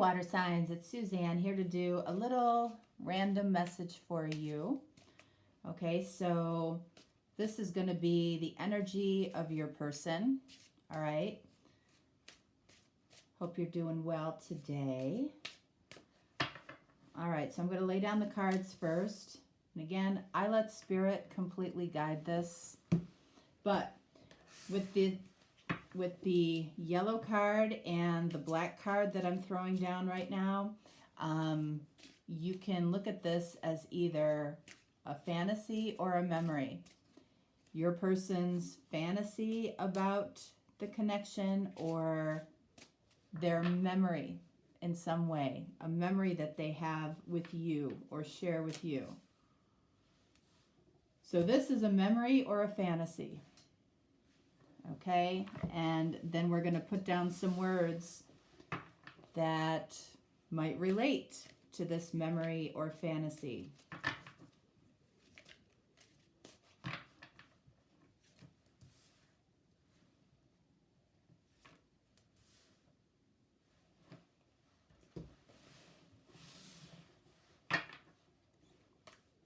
water signs, it's Suzanne here to do a little random message for you. Okay, so this is going to be the energy of your person. All right. Hope you're doing well today. All right, so I'm going to lay down the cards first. And again, I let Spirit completely guide this. But with the yellow card and the black card that I'm throwing down right now, you can look at this as either a fantasy or a memory. Your person's fantasy about the connection or their memory in some way, a memory that they have with you or share with you. So this is a memory or a fantasy. Okay, and then we're going to put down some words that might relate to this memory or fantasy.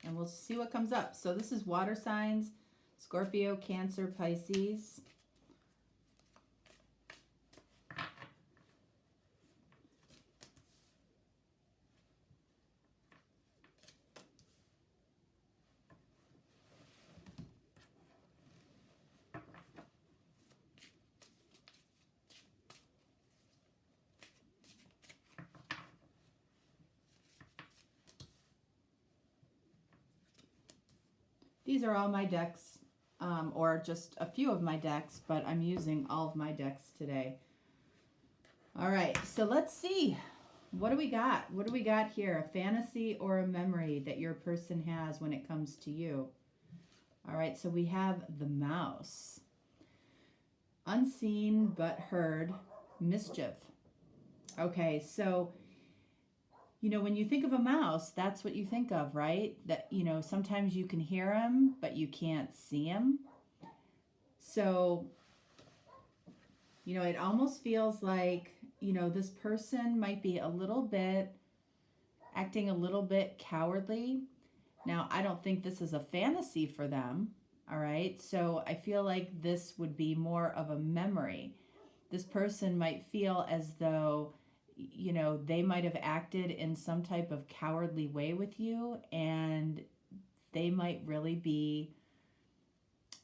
And we'll see what comes up. So this is water signs, Scorpio, Cancer, Pisces. These are all my decks, or just a few of my decks, but I'm using all of my decks today. All right, so let's see. What do we got? What do we got here? A fantasy or a memory that your person has when it comes to you? All right, so we have the mouse. Unseen but heard, mischief. Okay, so you know, when you think of a mouse, that's what you think of, right? That, you know, sometimes you can hear him, but you can't see him. So, you know, it almost feels like, you know, this person might be acting a little bit cowardly. Now, I don't think this is a fantasy for them, all right? So I feel like this would be more of a memory. This person might feel as though, you know, they might have acted in some type of cowardly way with you, and they might really be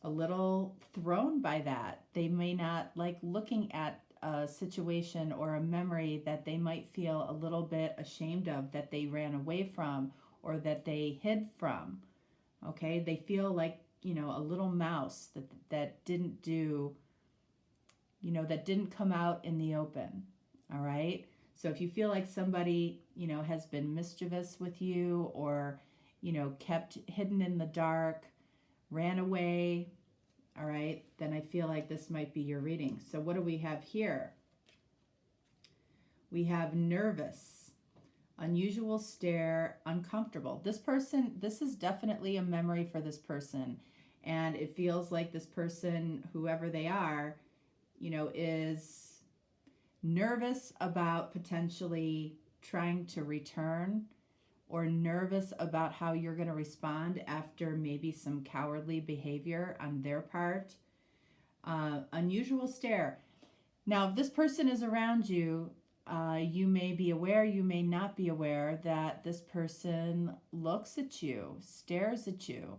a little thrown by that. They may not like looking at a situation or a memory that they might feel a little bit ashamed of, that they ran away from or that they hid from. Okay, they feel like, you know, a little mouse that didn't do, you know, that didn't come out in the open. All right. So if you feel like somebody, you know, has been mischievous with you or, you know, kept hidden in the dark, ran away, all right, then I feel like this might be your reading. So what do we have here? We have nervous, unusual stare, uncomfortable. This is definitely a memory for this person. And it feels like this person, whoever they are, you know, is nervous about potentially trying to return, or nervous about how you're going to respond after maybe some cowardly behavior on their part. Unusual stare. Now, if this person is around you, you may be aware, you may not be aware that this person looks at you, stares at you.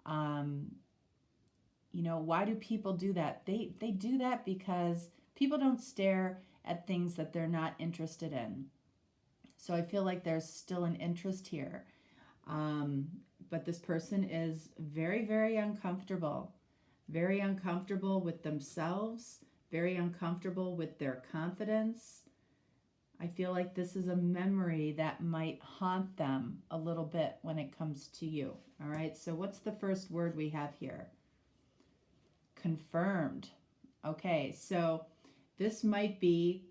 You know, why do people do that? They do that because people don't stare at things that they're not interested in. So I feel like there's still an interest here. But this person is very, very uncomfortable with themselves, very uncomfortable with their confidence. I feel like this is a memory that might haunt them a little bit when it comes to you. All right, so what's the first word we have here? Confirmed. Okay, so this might be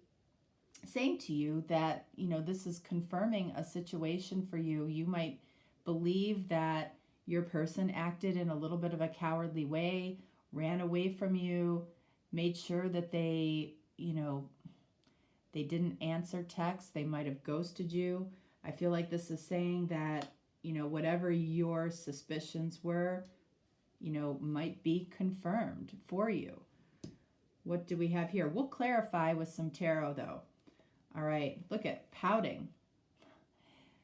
saying to you that, you know, this is confirming a situation for you. You might believe that your person acted in a little bit of a cowardly way, ran away from you, made sure that they, you know, They didn't answer texts. They might have ghosted you. I feel like this is saying that, you know, whatever your suspicions were, you know, might be confirmed for you. What do we have here? We'll clarify with some tarot though. All right, look at pouting.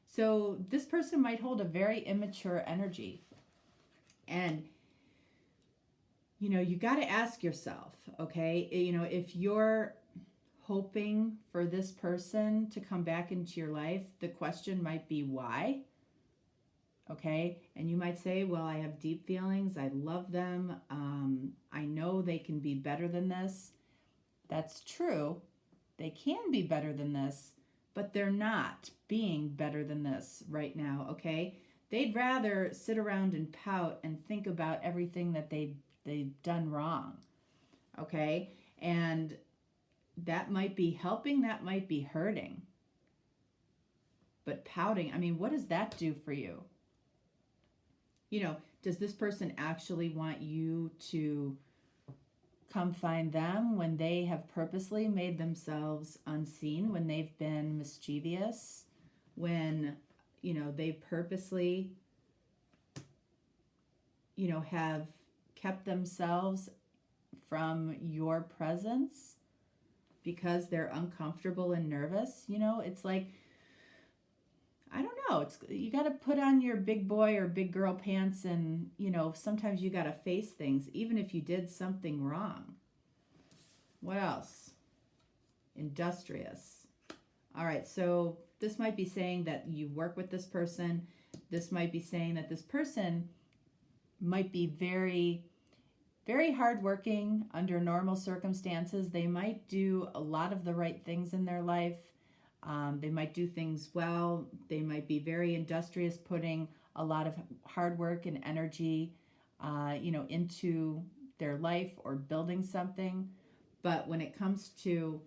So this person might hold a very immature energy. And, you know, you got to ask yourself, okay, you know, if you're hoping for this person to come back into your life, the question might be why? Okay, and you might say, well, I have deep feelings. I love them. I know they can be better than this. That's true. They can be better than this, but they're not being better than this right now, okay? They'd rather sit around and pout and think about everything that they've done wrong, okay? And that might be helping, that might be hurting. But pouting, I mean, what does that do for you? You know, does this person actually want you to come find them when they have purposely made themselves unseen, when they've been mischievous, when, you know, they purposely, you know, have kept themselves from your presence because they're uncomfortable and nervous? You know, it's like, I don't know. It's, you got to put on your big boy or big girl pants, and, you know, sometimes you got to face things, even if you did something wrong. What else? Industrious. All right, so this might be saying that you work with this person. This might be saying that this person might be very, very hardworking under normal circumstances. They might do a lot of the right things in their life. They might do things well. They might be very industrious, putting a lot of hard work and energy, you know, into their life or building something. But when it comes to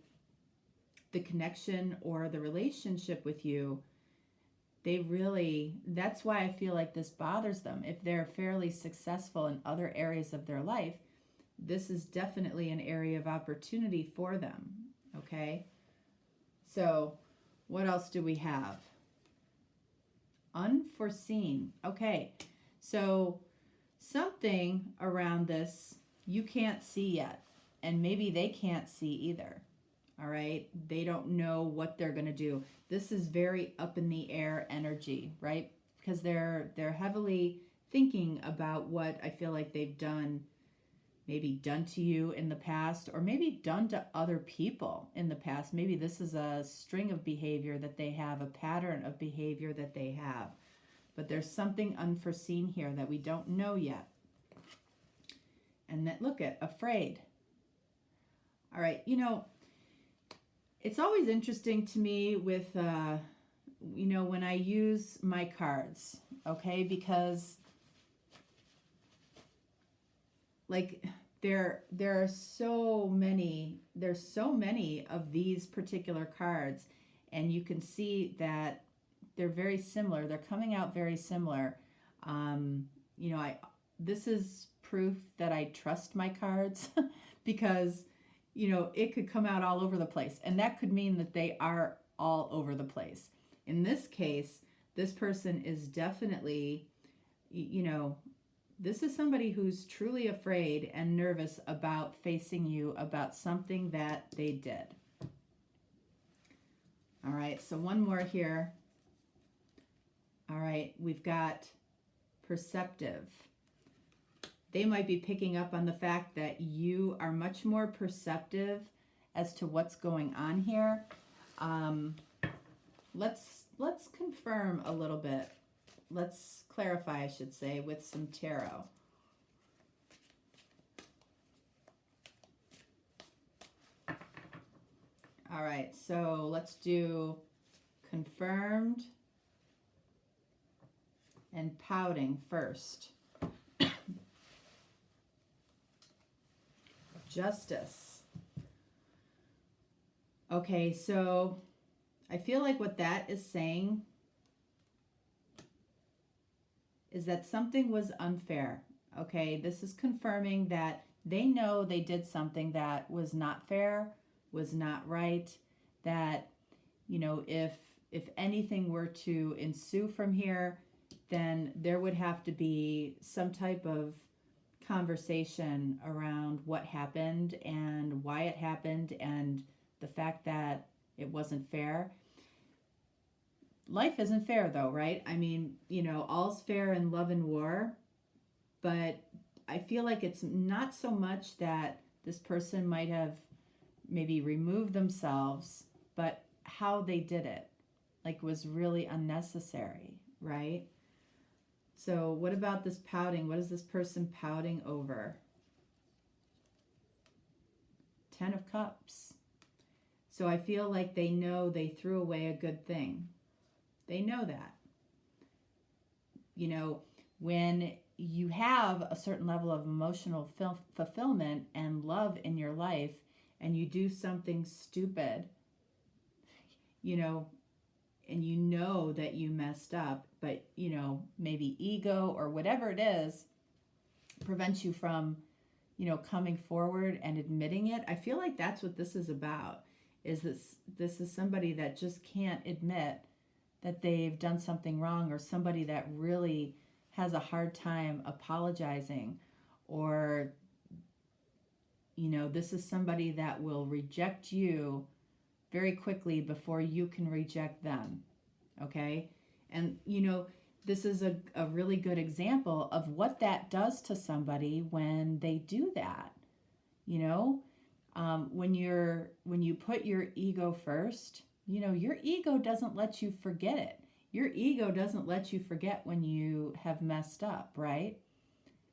the connection or the relationship with you, they really, that's why I feel like this bothers them. If they're fairly successful in other areas of their life, this is definitely an area of opportunity for them, okay? So what else do we have? Unforeseen. Okay, so something around this you can't see yet, and maybe they can't see either. All right, they don't know what they're going to do. This is very up in the air energy, right? Because they're heavily thinking about what I feel like they've done, maybe done to you in the past, or maybe done to other people in the past. Maybe this is a string of behavior that they have, a pattern of behavior that they have. But there's something unforeseen here that we don't know yet. And that, look at, afraid. All right, you know, it's always interesting to me with, you know, when I use my cards, okay, because like there are so many, there's so many of these particular cards, and you can see that they're very similar. They're coming out very similar. You know, this is proof that I trust my cards because, you know, it could come out all over the place, and that could mean that they are all over the place. In this case, this person is definitely, you know, this is somebody who's truly afraid and nervous about facing you about something that they did. All right, so one more here. All right, we've got perceptive. They might be picking up on the fact that you are much more perceptive as to what's going on here. Let's confirm a little bit. Let's clarify, I should say, with some tarot. All right, so let's do confirmed and pouting first. Justice. Okay, so I feel like what that is saying is that something was unfair. Okay, this is confirming that they know they did something that was not fair, was not right. that, if anything were to ensue from here, then there would have to be some type of conversation around what happened and why it happened and the fact that it wasn't fair. Life isn't fair though, right? I mean, all's fair in love and war, but I feel like it's not so much that this person might have maybe removed themselves, but how they did it, like, was really unnecessary, right? So what about this pouting? What is this person pouting over? 10 of Cups. So I feel like they know they threw away a good thing. They know that. When you have a certain level of emotional fulfillment and love in your life, and you do something stupid, and that you messed up, but, maybe ego or whatever it is prevents you from, coming forward and admitting it. I feel like that's what this is about, is this is somebody that just can't admit that they've done something wrong, or somebody that really has a hard time apologizing, or, this is somebody that will reject you very quickly before you can reject them. Okay? And, this is a really good example of what that does to somebody when they do that. When you put your ego first, your ego doesn't let you forget it. Your ego doesn't let you forget when you have messed up, right?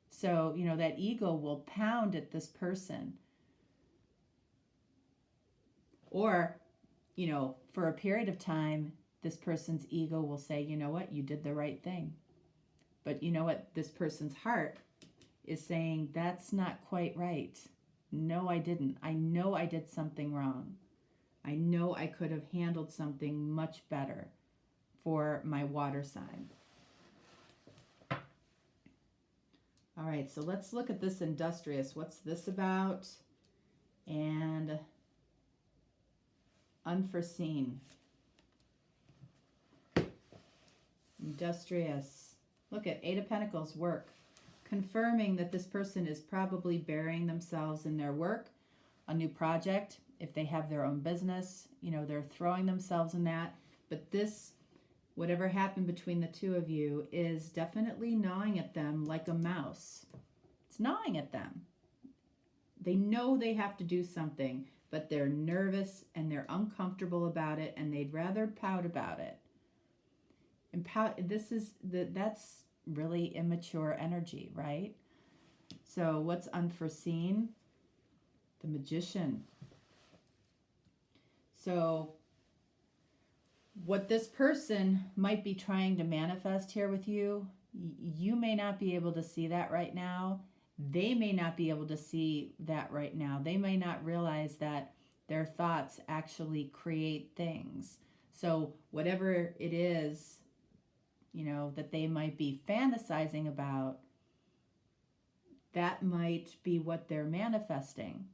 So, that ego will pound at this person. Or, for a period of time, this person's ego will say, you know what, you did the right thing. But you know what, this person's heart is saying, that's not quite right. No, I didn't. I know I did something wrong. I know I could have handled something much better for my water sign. All right, so let's look at this industrious. What's this about? And unforeseen. Industrious. Look at 8 of Pentacles, work. Confirming that this person is probably burying themselves in their work, a new project. If they have their own business, they're throwing themselves in that. But this, whatever happened between the two of you, is definitely gnawing at them like a mouse. It's gnawing at them. They know they have to do something, but they're nervous and they're uncomfortable about it, and they'd rather pout about it. And that's really immature energy, right? So what's unforeseen? The Magician. So what this person might be trying to manifest here with you, you may not be able to see that right now. They may not be able to see that right now. They may not realize that their thoughts actually create things. So whatever it is, that they might be fantasizing about, that might be what they're manifesting.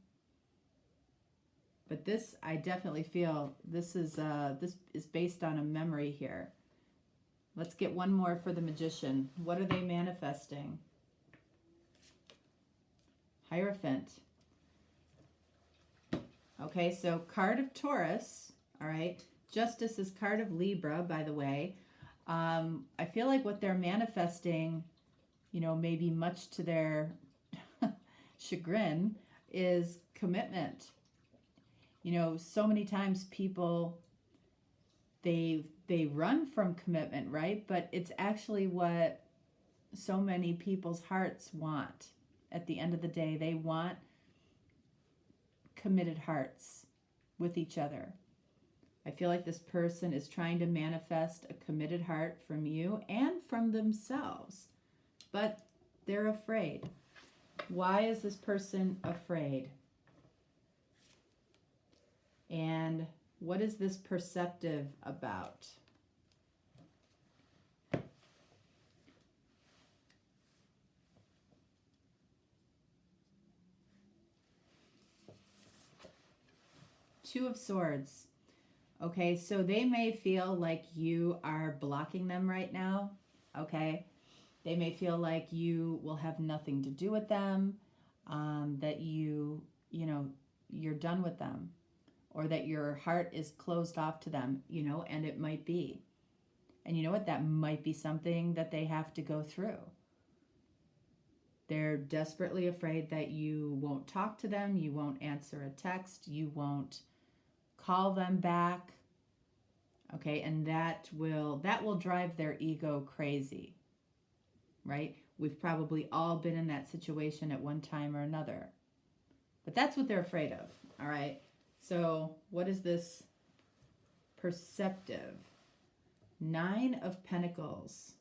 But this, I definitely feel this is based on a memory here. Let's get one more for the Magician. What are they manifesting? Hierophant. Okay, so card of Taurus. All right. Justice is card of Libra, by the way. I feel like what they're manifesting, maybe much to their chagrin, is commitment. So many times people, they run from commitment, right? But it's actually what so many people's hearts want. At the end of the day, they want committed hearts with each other. I feel like this person is trying to manifest a committed heart from you and from themselves, but they're afraid. Why is this person afraid? And what is this perceptive about? Two of Swords. Okay, so they may feel like you are blocking them right now. Okay, they may feel like you will have nothing to do with them, that you know, you're done with them, or that your heart is closed off to them, and it might be. And you know what? That might be something that they have to go through. They're desperately afraid that you won't talk to them, you won't answer a text, you won't call them back. Okay, and that will drive their ego crazy. Right? We've probably all been in that situation at one time or another. But that's what they're afraid of. All right? So, what is this perceptive? 9 of Pentacles.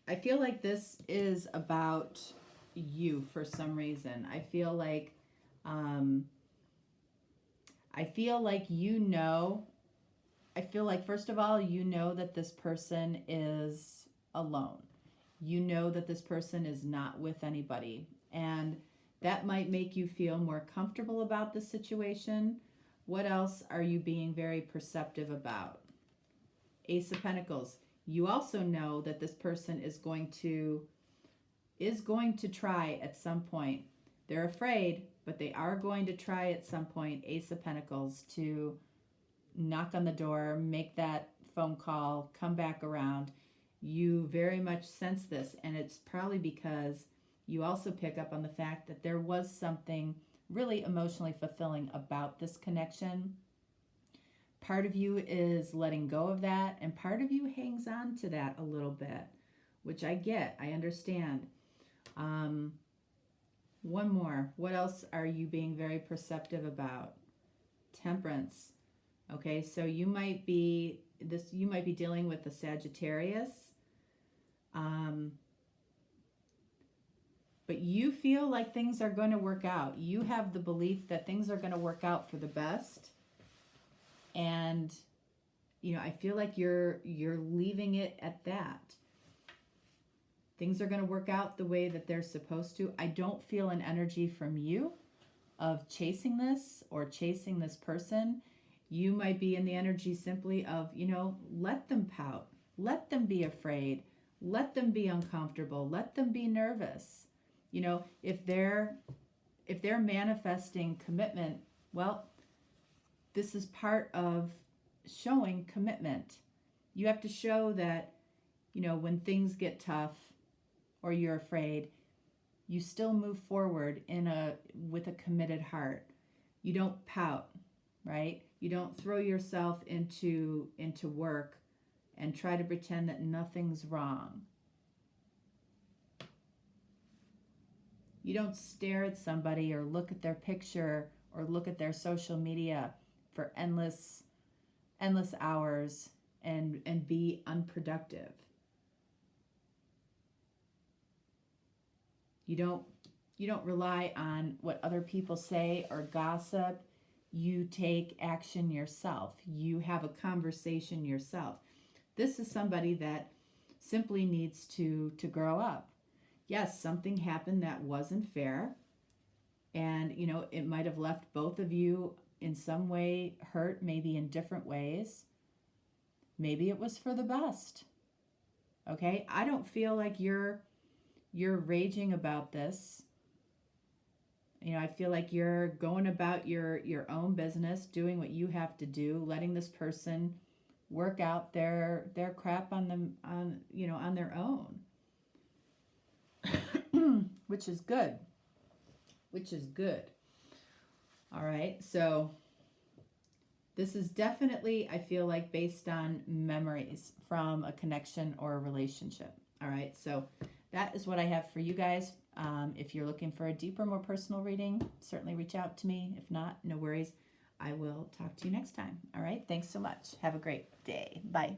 I feel like this is about you for some reason. I feel like first of all, that this person is alone. You know that this person is not with anybody. And that might make you feel more comfortable about the situation. What else are you being very perceptive about? Ace of Pentacles. You also know that this person is going to try at some point. They're afraid, but they are going to try at some point, Ace of Pentacles, to knock on the door, make that phone call, come back around. You very much sense this, and it's probably because you also pick up on the fact that there was something really emotionally fulfilling about this connection. Part of you is letting go of that, and part of you hangs on to that a little bit, which I get, I understand. One more. What else are you being very perceptive about? Temperance. Okay, so you might be dealing with a Sagittarius. But you feel like things are going to work out. You have the belief that things are going to work out for the best. And I feel like you're leaving it at that. Things are going to work out the way that they're supposed to. I don't feel an energy from you of chasing this or chasing this person. You might be in the energy simply of, let them pout. Let them be afraid. Let them be uncomfortable. Let them be nervous. If they're manifesting commitment, well, this is part of showing commitment. You have to show that, when things get tough or you're afraid, you still move forward with a committed heart. You don't pout, right? You don't throw yourself into work and try to pretend that nothing's wrong. You don't stare at somebody or look at their picture or look at their social media for endless hours and be unproductive. You don't rely on what other people say or gossip. You take action yourself. You have a conversation yourself. This is somebody that simply needs to grow up. Yes, something happened that wasn't fair. And, it might have left both of you in some way hurt, maybe in different ways. Maybe it was for the best. Okay? I don't feel like you're raging about this. I feel like you're going about your own business, doing what you have to do, letting this person work out their crap on their own. Which is good. All right, so this is definitely, I feel like, based on memories from a connection or a relationship. All right, so that is what I have for you guys. If you're looking for a deeper, more personal reading, certainly reach out to me. If not, no worries. I will talk to you next time. All right, thanks so much. Have a great day. Bye.